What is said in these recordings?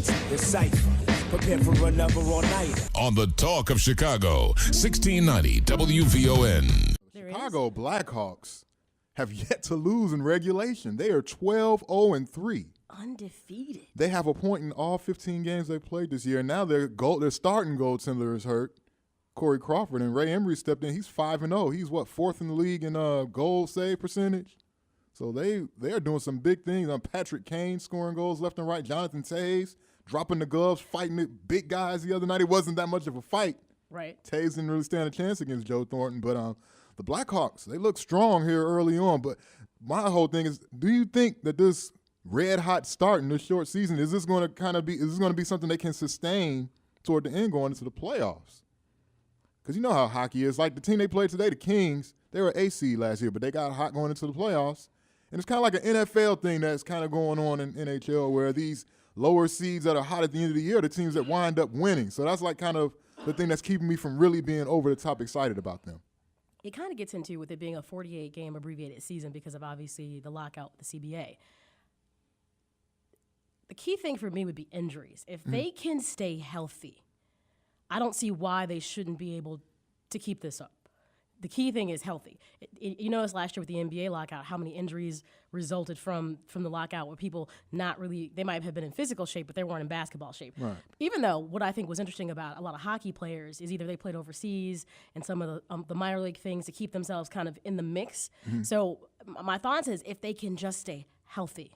nights. It's Cyper. Prepare for another all-nighter. On the Talk of Chicago, 1690 WVON. Chicago Blackhawks have yet to lose in regulation. They are 12-0-3. Undefeated. They have a point in all 15 games they played this year. Now their starting goaltender is hurt, Corey Crawford, and Ray Emery stepped in. He's 5-0. He's fourth in the league in goal save percentage. So they are doing some big things. Patrick Kane scoring goals left and right. Jonathan Toews dropping the gloves, fighting the big guys the other night. It wasn't that much of a fight. Right. Toews didn't really stand a chance against Joe Thornton, but the Blackhawks, they look strong here early on. But my whole thing is, do you think that this red hot start in this short season, is this going to be something they can sustain toward the end going into the playoffs? Because you know how hockey is. Like the team they played today, the Kings, they were a seed last year, but they got hot going into the playoffs. And it's kind of like an NFL thing that's kind of going on in NHL, where these lower seeds that are hot at the end of the year are the teams that wind up winning. So that's like kind of the thing that's keeping me from really being over the top excited about them. It kind of gets into with it being a 48-game abbreviated season because of obviously the lockout with the CBA. The key thing for me would be injuries. If they can stay healthy, I don't see why they shouldn't be able to keep this up. The key thing is healthy. You noticed last year with the NBA lockout how many injuries resulted from the lockout, where people they might have been in physical shape, but they weren't in basketball shape. Right. Even though what I think was interesting about a lot of hockey players is either they played overseas and some of the minor league things to keep themselves kind of in the mix. So my thoughts is if they can just stay healthy,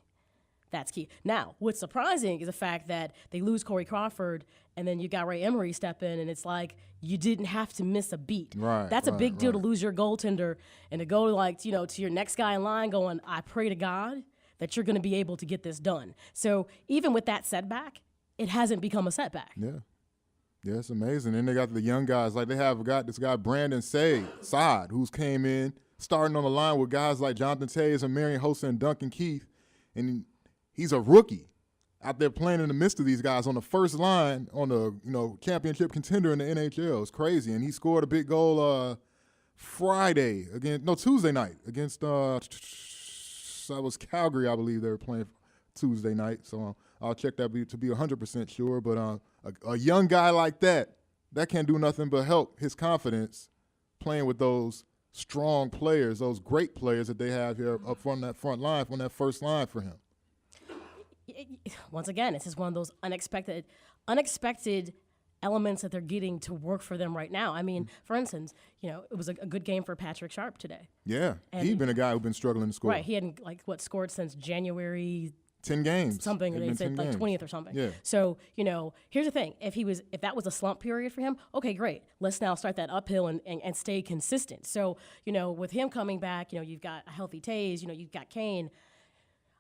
that's key. Now, what's surprising is the fact that they lose Corey Crawford, and then you got Ray Emery step in, and it's like you didn't have to miss a beat. Right, that's a big deal to right. lose your goaltender and to go to your next guy in line going, I pray to God that you're going to be able to get this done. So even with that setback, it hasn't become a setback. Yeah. Yeah, it's amazing. And they got the young guys. Like they have got this guy, Brandon Saad, who's came in, starting on the line with guys like Jonathan Toews and Marion Hossa and Duncan Keith. And he's a rookie out there playing in the midst of these guys on the first line on the championship contender in the NHL. It's crazy. And he scored a big goal Tuesday night against that was Calgary, I believe they were playing Tuesday night. So I'll check that to be 100% sure. But a young guy like that can't do nothing but help his confidence playing with those strong players, those great players that they have here up from that front line, from that first line for him. Once again, it's just one of those unexpected elements that they're getting to work for them right now. I mean, for instance, it was a good game for Patrick Sharp today. Yeah, he'd been a guy who's been struggling to score. Right, he hadn't scored since January 10 games. Something, they said like 20th or something. Yeah. So, here's the thing. If that was a slump period for him, okay, great. Let's now start that uphill and stay consistent. So, with him coming back, you've got a healthy Toews, you've got Kane.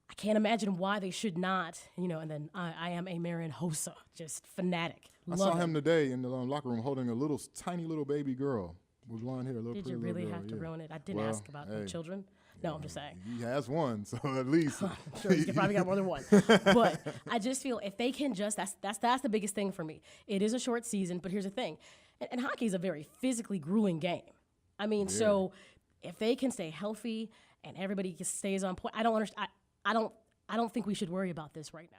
I can't imagine why they should not, and then I am a Marion Hossa, just fanatic. I saw him today in the locker room holding a tiny little baby girl with blonde hair. Did you really have to ruin it? I didn't ask about the children. No, I'm just saying. He has one, so at least. I'm sure he's probably got more than one. But I just feel if they can that's the biggest thing for me. It is a short season, but here's the thing. And hockey is a very physically grueling game. I mean, so if they can stay healthy and everybody stays on point, I don't think we should worry about this right now.